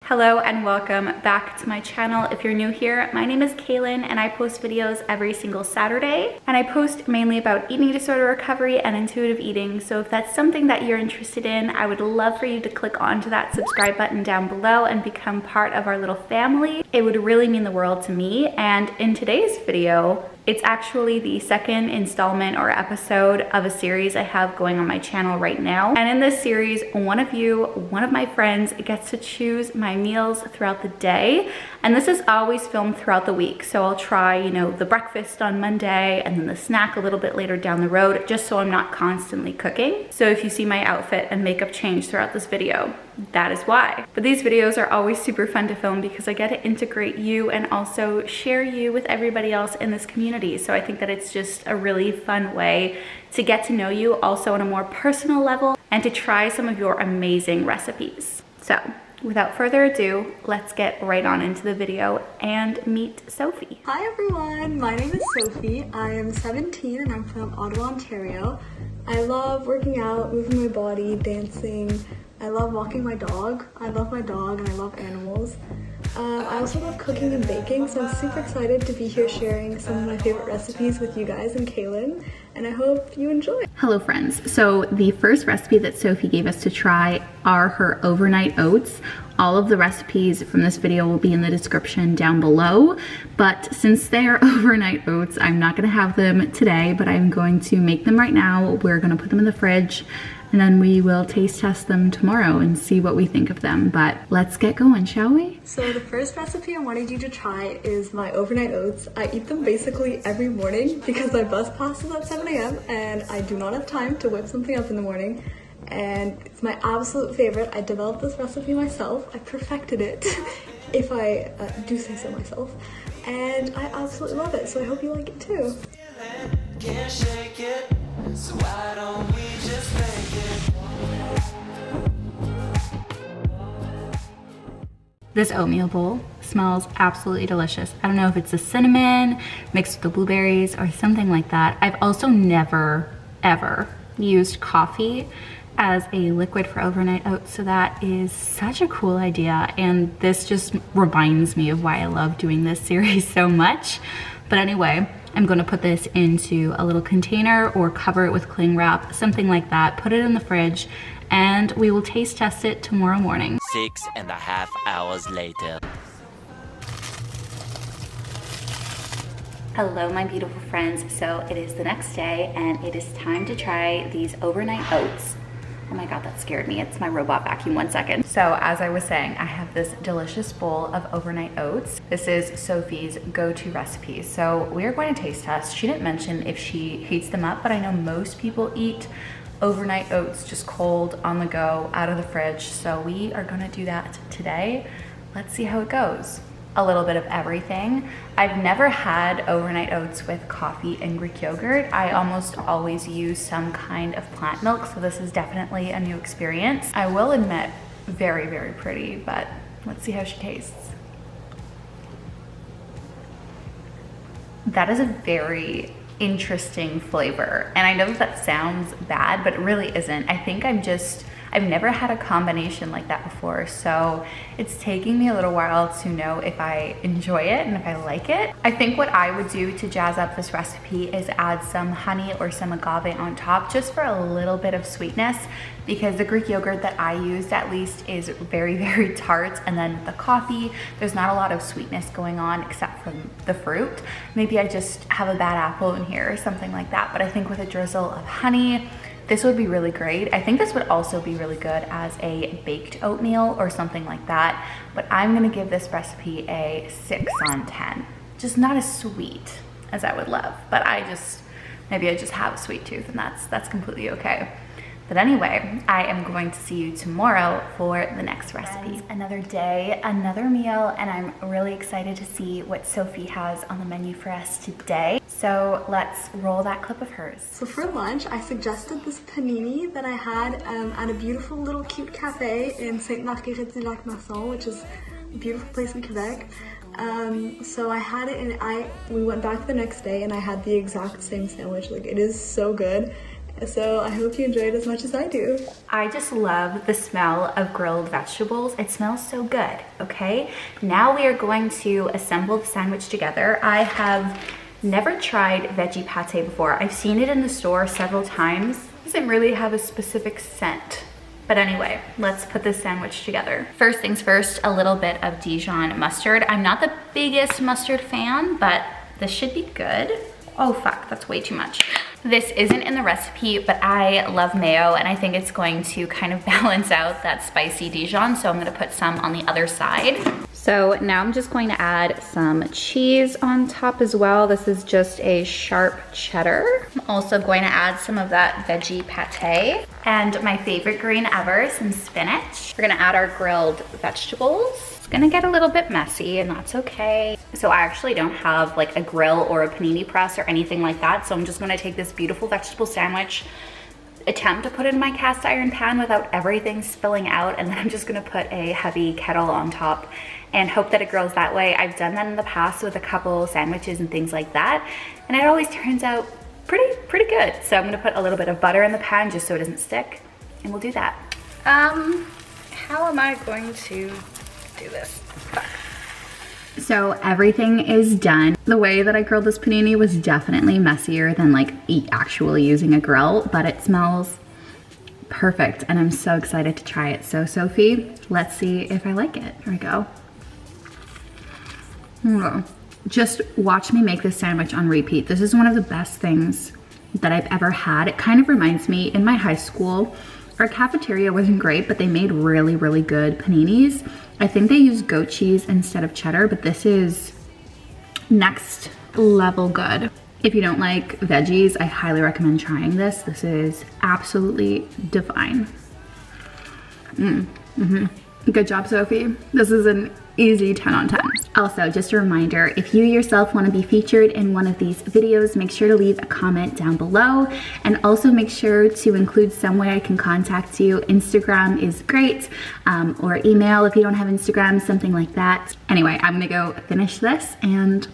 Hello and welcome back to my channel. If you're new here, my name is Kailin and I post videos every single Saturday. And I post mainly about eating disorder recovery and intuitive eating. So if that's something that you're interested in, I would love for you to click onto that subscribe button down below and become part of our little family. It would really mean the world to me. And in today's video, it's actually the second installment or episode of a series I have going on my channel right now. And in this series, one of my friends gets to choose my meals throughout the day. And this is always filmed throughout the week. So I'll try, the breakfast on Monday and then the snack a little bit later down the road, just so I'm not constantly cooking. So if you see my outfit and makeup change throughout this video, that is why. But these videos are always super fun to film because I get to integrate you and also share you with everybody else in this community. So I think that it's just a really fun way to get to know you also on a more personal level and to try some of your amazing recipes. So without further ado, let's get right on into the video and meet Sophie. Hi everyone, my name is Sophie. I am 17 and I'm from Ottawa, Ontario. I love working out, moving my body, dancing. I love walking my dog. I love my dog and I love animals. I also love cooking and baking, so I'm super excited to be here sharing some of my favorite recipes with you guys and Kailin, and I hope you enjoy. Hello friends. So the first recipe that Sophie gave us to try are her overnight oats. All of the recipes from this video will be in the description down below, but since they are overnight oats, I'm not gonna have them today, but I'm going to make them right now. We're gonna put them in the fridge and then we will taste test them tomorrow and see what we think of them. But let's get going, shall we? So the first recipe I wanted you to try is my overnight oats. I eat them basically every morning because my bus passes at 7 a.m. and I do not have time to whip something up in the morning. And it's my absolute favorite. I developed this recipe myself. I perfected it, if I do say so myself. And I absolutely love it, so I hope you like it too. Can't shake it, so why don't we just make it? This oatmeal bowl smells absolutely delicious. I don't know if it's the cinnamon mixed with the blueberries or something like that. I've also never, ever used coffee as a liquid for overnight oats, so that is such a cool idea. And this just reminds me of why I love doing this series so much. But anyway, I'm gonna put this into a little container or cover it with cling wrap, something like that, put it in the fridge, and we will taste test it tomorrow morning. 6.5 hours later. Hello, my beautiful friends. So it is the next day and it is time to try these overnight oats. Oh my God, that scared me. It's my robot vacuum. 1 second. So as I was saying, I have this delicious bowl of overnight oats. This is Sophie's go-to recipe. So we are going to taste test. She didn't mention if she heats them up, but I know most people eat overnight oats just cold, on the go, out of the fridge. So we are gonna do that today. Let's see how it goes. A little bit of everything. I've never had overnight oats with coffee and Greek yogurt. I almost always use some kind of plant milk, so this is definitely a new experience. I will admit, very, very pretty, but let's see how she tastes. That is a very interesting flavor, and I know that sounds bad, but it really isn't. I think I've never had a combination like that before, so it's taking me a little while to know if I enjoy it and if I like it. I think what I would do to jazz up this recipe is add some honey or some agave on top, just for a little bit of sweetness, because the Greek yogurt that I used at least is very, very tart, and then with the coffee, there's not a lot of sweetness going on except from the fruit. Maybe I just have a bad apple in here or something like that, but I think with a drizzle of honey, this would be really great. I think this would also be really good as a baked oatmeal or something like that, but I'm gonna give this recipe a 6 on 10. Just not as sweet as I would love, but maybe I just have a sweet tooth and that's completely okay. But anyway, I am going to see you tomorrow for the next recipe. Another day, another meal, and I'm really excited to see what Sophie has on the menu for us today. So let's roll that clip of hers. So for lunch, I suggested this panini that I had at a beautiful little cute cafe in Saint-Marguerite-du-Lac-Masson, which is a beautiful place in Quebec. So I had it and we went back the next day and I had the exact same sandwich. Like, it is so good. So I hope you enjoy it as much as I do. I just love the smell of grilled vegetables. It smells so good, okay? Now we are going to assemble the sandwich together. I have never tried veggie pâté before. I've seen it in the store several times. It doesn't really have a specific scent. But anyway, let's put this sandwich together. First things first, a little bit of Dijon mustard. I'm not the biggest mustard fan, but this should be good. Oh fuck, that's way too much. This isn't in the recipe, but I love mayo and I think it's going to kind of balance out that spicy Dijon, so I'm gonna put some on the other side. So now I'm just going to add some cheese on top as well. This is just a sharp cheddar. I'm also going to add some of that veggie pâté. And my favorite green ever, some spinach. We're gonna add our grilled vegetables. It's gonna get a little bit messy and that's okay. So I actually don't have like a grill or a panini press or anything like that. So I'm just gonna take this beautiful vegetable sandwich, attempt to put it in my cast iron pan without everything spilling out, and then I'm just gonna put a heavy kettle on top and hope that it grills that way. I've done that in the past with a couple sandwiches and things like that, and it always turns out pretty good. So I'm gonna put a little bit of butter in the pan just so it doesn't stick, and we'll do that. How am I going to do this? So everything is done. The way that I grilled this panini was definitely messier than like actually using a grill, but it smells perfect and I'm so excited to try it. So Sophie, let's see if I like it. Here we go. Just watch me make this sandwich on repeat. This is one of the best things that I've ever had. It kind of reminds me, in my high school, our cafeteria wasn't great, but they made really, really good paninis. I think they used goat cheese instead of cheddar, but this is next level good. If you don't like veggies, I highly recommend trying this. This is absolutely divine. Good job, Sophie. This is an easy 10 on 10. Also, just a reminder, if you yourself want to be featured in one of these videos, make sure to leave a comment down below, and also make sure to include some way I can contact you. Instagram is great, or email if you don't have Instagram, something like that. Anyway, I'm gonna go finish this and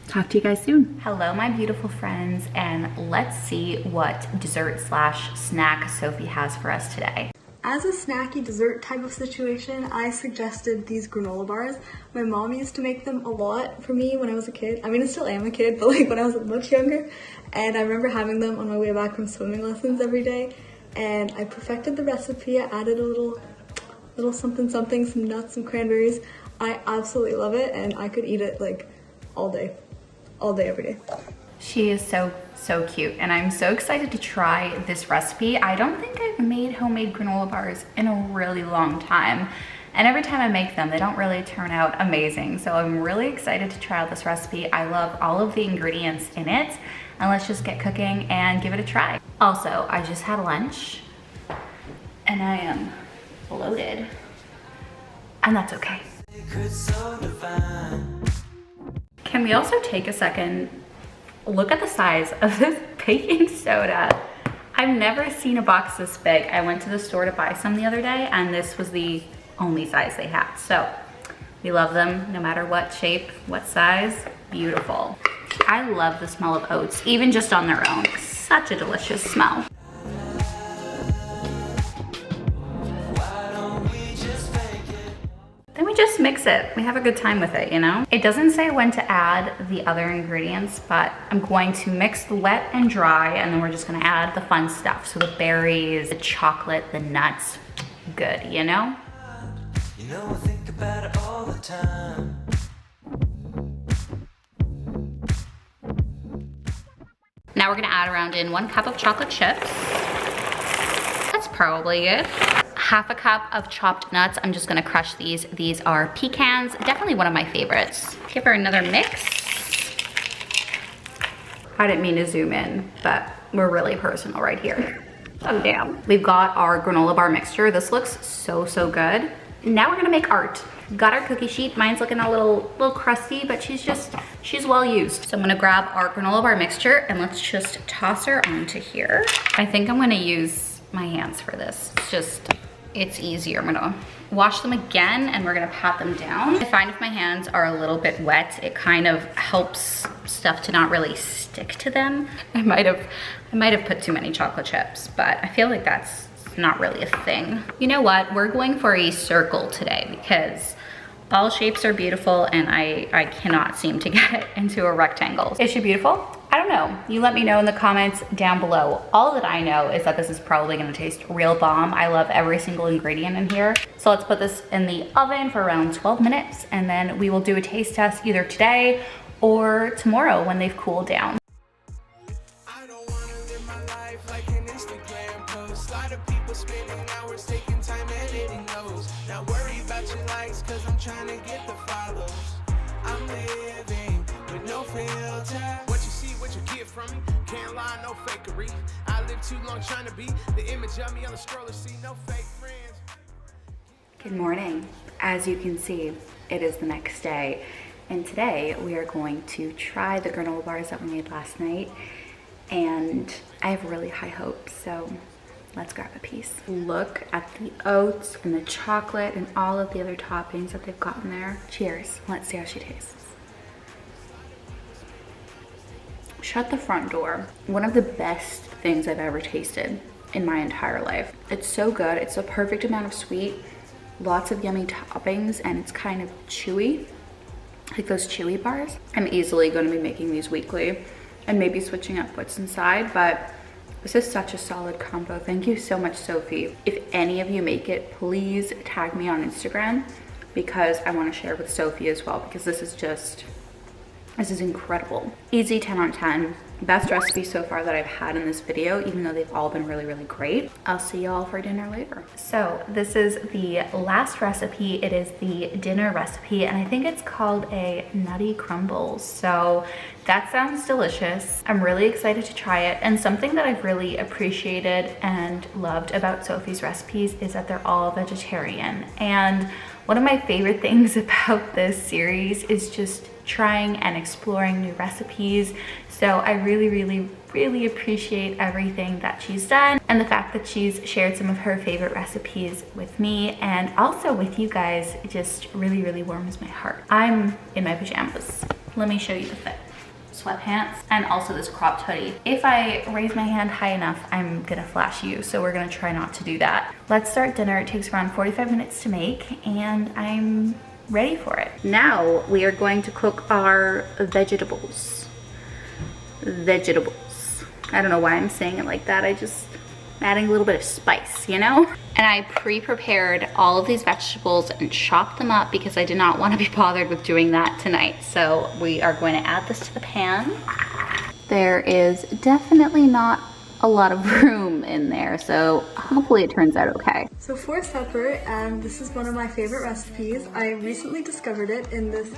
talk to you guys soon. Hello, my beautiful friends, and let's see what dessert slash snack Sophie has for us today. As a snacky dessert type of situation, I suggested these granola bars. My mom used to make them a lot for me when I was a kid. I mean, I still am a kid, but like when I was much younger. And I remember having them on my way back from swimming lessons every day. And I perfected the recipe. I added a little something, some nuts, some cranberries. I absolutely love it, and I could eat it like all day, every day. She is so cute, and I'm so excited to try this recipe. I don't think I've made homemade granola bars in a really long time, and every time I make them, they don't really turn out amazing. So I'm really excited to try out this recipe. I love all of the ingredients in it, and let's just get cooking and give it a try. Also, I just had lunch, and I am bloated, and that's okay. Can we also take a second? Look at the size of this baking soda. I've never seen a box this big. I went to the store to buy some the other day, and this was the only size they had. So we love them no matter what shape, what size. Beautiful. I love the smell of oats, even just on their own. Such a delicious smell. Then we just mix it. We have a good time with it, you know? It doesn't say when to add the other ingredients, but I'm going to mix the wet and dry, and then we're just gonna add the fun stuff. So the berries, the chocolate, the nuts. Good, you know? You know, I think about it all the time. Now we're gonna add around in 1 cup of chocolate chips. That's probably good. 1/2 cup of chopped nuts. I'm just gonna crush these. These are pecans, definitely one of my favorites. Give her another mix. I didn't mean to zoom in, but we're really personal right here. Oh damn. We've got our granola bar mixture. This looks so good. Now we're gonna make art. Got our cookie sheet. Mine's looking a little crusty, but she's well used. So I'm gonna grab our granola bar mixture and let's just toss her onto here. I think I'm gonna use my hands for this. It's easier. I'm gonna wash them again and we're gonna pat them down. I find if my hands are a little bit wet, it kind of helps stuff to not really stick to them. I might have put too many chocolate chips, but I feel like that's not really a thing. You know what? We're going for a circle today because all shapes are beautiful and I cannot seem to get it into a rectangle. Is she beautiful? I don't know. You let me know in the comments down below. All that I know is that this is probably gonna taste real bomb. I love every single ingredient in here. So let's put this in the oven for around 12 minutes and then we will do a taste test either today or tomorrow when they've cooled down. I don't wanna live my life like an Instagram post. A lot of people spending hours taking time editing those. Not worry about your likes, cause I'm trying to get the follows. I'm living with no filter. What you see, what you get from me. Can't lie, no fakery. I live too long trying to be the image of me on the scroller. See no fake friends. Good morning. As you can see, it is the next day. And today we are going to try the granola bars that we made last night. And I have really high hopes, so let's grab a piece. Look at the oats and the chocolate and all of the other toppings that they've got in there. Cheers. Let's see how she tastes. Shut the front door. One of the best things I've ever tasted in my entire life. It's so good. It's a perfect amount of sweet, lots of yummy toppings, and it's kind of chewy, like those chewy bars. I'm easily going to be making these weekly and maybe switching up what's inside, but this is such a solid combo. Thank you so much, Sophie. If any of you make it, please tag me on Instagram because I want to share with Sophie as well, because this is incredible. Easy 10 on 10. Best recipe so far that I've had in this video, even though they've all been really, really great. I'll see y'all for dinner later. So this is the last recipe. It is the dinner recipe, and I think it's called a Nutty Crumbles. So that sounds delicious. I'm really excited to try it. And something that I've really appreciated and loved about Sophie's recipes is that they're all vegetarian. And one of my favorite things about this series is just trying and exploring new recipes. So I really, really, really appreciate everything that she's done and the fact that she's shared some of her favorite recipes with me and also with you guys. It just really, really warms my heart. I'm in my pajamas. Let me show you the fit. Sweatpants and also this cropped hoodie. If I raise my hand high enough, I'm gonna flash you, so we're gonna try not to do that. Let's start dinner. It takes around 45 minutes to make and I'm ready for it. Now we are going to cook our vegetables. I don't know why I'm saying it like that. I'm adding a little bit of spice, you know? And I pre-prepared all of these vegetables and chopped them up because I did not want to be bothered with doing that tonight. So we are going to add this to the pan. There is definitely not a lot of room in there, so hopefully it turns out okay. So for supper, this is one of my favorite recipes. I recently discovered it in this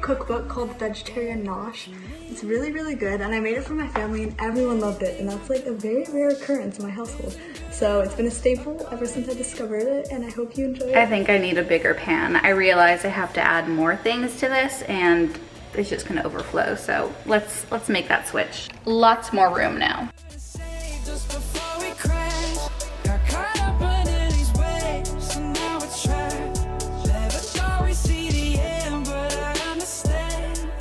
cookbook called Vegetarian Nosh. It's really, really good, and I made it for my family and everyone loved it, and that's like a very rare occurrence in my household. So it's been a staple ever since I discovered it, and I hope you enjoy it. I think I need a bigger pan. I realize I have to add more things to this and it's just gonna overflow, so let's make that switch. Lots more room now. Just before we crash, got caught up under these waves, so now it's trapped. Never thought we'd see the end, but I understand.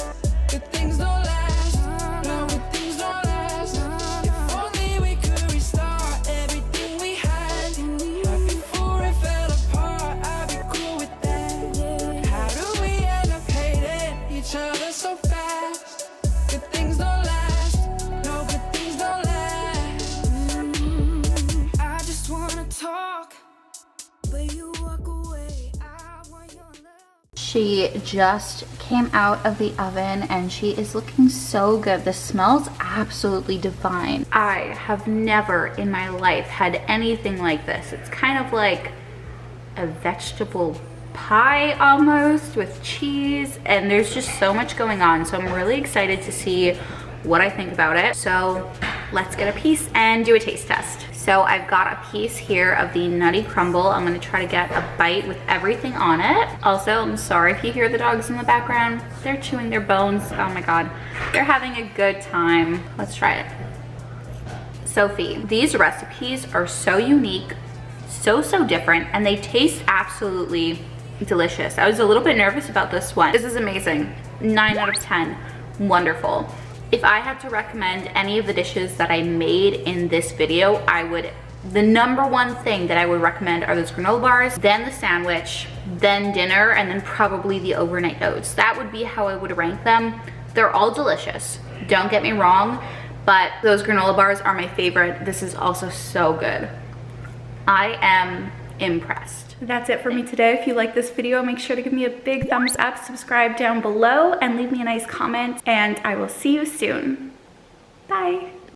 Good things don't last, no, good things don't last. If only we could restart everything we had. Right before it fell apart, I'd be cool with that. How do we end up hating each other so fast? Good things don't last, no, good things don't last. She just came out of the oven and she is looking so good. The smells absolutely divine. I have never in my life had anything like this. It's kind of like a vegetable pie almost with cheese, and there's just so much going on. So I'm really excited to see what I think about it. So let's get a piece and do a taste test. So I've got a piece here of the Nutty Crumble. I'm gonna try to get a bite with everything on it. Also, I'm sorry if you hear the dogs in the background. They're chewing their bones. Oh my God, they're having a good time. Let's try it. Sophie, these recipes are so unique, so different, and they taste absolutely delicious. I was a little bit nervous about this one. This is amazing. 9 out of 10. Wonderful. If I had to recommend any of the dishes that I made in this video, the number one thing that I would recommend are those granola bars, then the sandwich, then dinner, and then probably the overnight oats. That would be how I would rank them. They're all delicious, don't get me wrong, but those granola bars are my favorite. This is also so good. I am impressed. That's it for me today. If you like this video, make sure to give me a big thumbs up, subscribe down below, and leave me a nice comment, and I will see you soon. Bye.